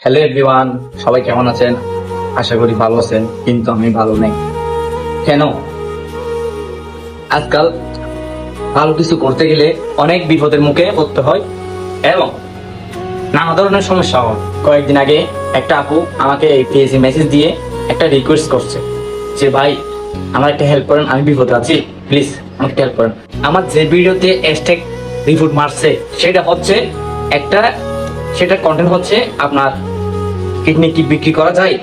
Hello everyone, সবাই কেমন আছেন? আশা করি ভালো আছেন, কিন্তু আমি ভালো নেই। কেন? আজকাল ভালো কিছু করতে গেলে অনেক বিপদের মুখে পড়তে হয় এবং নানা ধরনের সমস্যা হয়। কয়েকদিন আগে একটা আপু আমাকে এই পেজে মেসেজ দিয়ে একটা রিকোয়েস্ট করছে যে ভাই আমার একটা হেল্প করেন, আমি বিপদে আছি, প্লিজ আমাকে হেল্প করেন। আমার যে ভিডিওতে হ্যাশট্যাগ রিপোর্ট মারছে সেটার কন্টেন্ট হচ্ছে আপনার কিডনি কি বিক্রি করা যায়।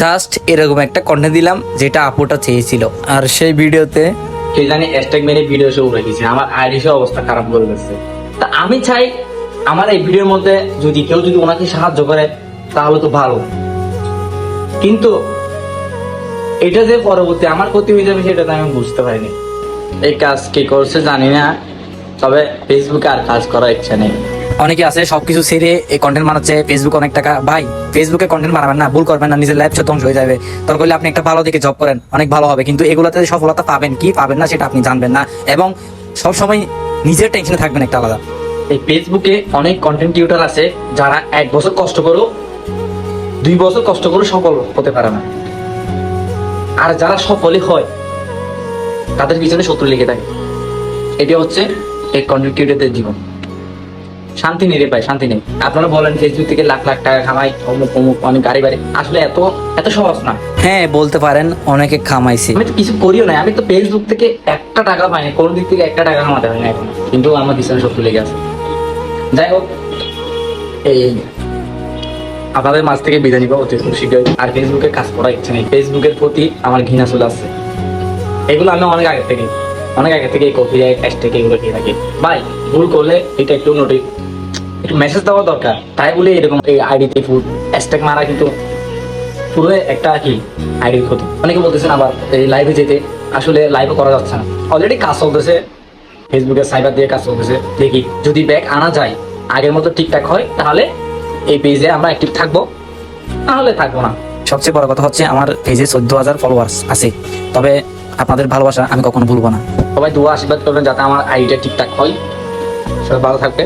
জাস্ট এরকম একটা কন্টেন্ট দিলাম যেটা আপুটা চেয়েছিল, আর সেই ভিডিওতে কে জানি হ্যাশট্যাগ মেরে ভিডিও সহ উড়ে দিয়েছে, আমার আইডিসের অবস্থা খারাপ করে দিচ্ছে। তা আমি চাই আমার এই ভিডিওর মধ্যে যদি কেউ যদি ওনাকে সাহায্য করে তাহলে তো ভালো, কিন্তু এটা যে পরবর্তী আমার ক্ষতি হয়ে যাবে সেটা তো আমি বুঝতে পারিনি। এই কাজ কে করছে জানি না, তবে ফেসবুকে আর কাজ করার ইচ্ছা নেই। অনেকে আছে সবকিছু ছেড়ে এই কন্টেন্ট বানাচ্ছে, ফেসবুকে অনেক টাকা। ভাই ফেসবুকে কন্টেন্ট বানাবেন না, ভুল করবেন না, নিজের লাইফ ধ্বংস হয়ে যাবে। দরকার হলে আপনি একটা ভালো দিকে জব করেন, অনেক ভালো হবে, কিন্তু এগুলোতে সফলতা পাবেন কি পাবেন না সেটা আপনি জানবেন না, এবং সবসময় নিজের টেনশনে থাকবেন একটা আলাদা। এই ফেসবুকে অনেক কন্টেন্ট ক্রিয়েটর আছে যারা 1 বছর কষ্ট করো 2 বছর কষ্ট করে সফল হতে পারে না, আর যারা সফলই হয় তাদের পিছনে শত্রু লেগে থাকে। এটা হচ্ছে এই কন্টেন্ট ক্রিয়েটরদের জীবন। শান্তি নেই রে ভাই, শান্তি নেই। আপনারা বলেন ফেসবুক থেকে লাখ লাখ টাকা কামাই, অমুক অমুক অনেক গাড়ি বাড়ি, আসলে এত এত সহজ না। হ্যাঁ বলতে পারেন অনেকে কামাইছে। আমি তো কিছু করিও না, আমি তো ফেসবুক থেকে একটা টাকা পাইনি, কোনো দিক থেকে একটা টাকা কামাতে হয় না এখন, কিন্তু আমার পিছনে শত্রু লেগে আছে। যাই হোক, এই আপনাদের মাঝ থেকে বিদায় নিব অতি শীঘ্রই। আর ফেসবুকে কাজ করার ইচ্ছে নেই, ফেসবুকের প্রতি আমার ঘৃণা চলে আসছে। এগুলো আমি অনেক আগে থেকে কপিরাইট হ্যাশট্যাগ এগুলো দিয়ে থাকি। ভাই ভুল করলে এটা একটু একটু মেসেজ দেওয়া দরকার, তাই বলে এরকম এই আইডিতে ফুল হ্যাশট্যাগ মারা কিন্তু পুরো একটা কি আইডির ক্ষতি। অনেকে বলতেছেন আবার এই লাইভে যেতে, আসলে লাইভে করা যাচ্ছে না, অলরেডি কাজ চলতেছে, ফেসবুকে সাইবার দিয়ে কাজ চলতেছে। দেখি যদি ব্যাক আনা যায়, আগের মতো ঠিকঠাক হয়, তাহলে এই পেজে আমরা অ্যাক্টিভ থাকবো, তাহলে থাকবো না। সবচেয়ে বড় কথা হচ্ছে আমার পেজে 14,000 ফলোয়ার্স আছে, তবে আপনাদের ভালোবাসা আমি কখনো ভুলবো না। সবাই দোয়া আশীর্বাদ করবেন যাতে আমার আইডিটা ঠিকঠাক হয়। সবাই ভালো থাকবে।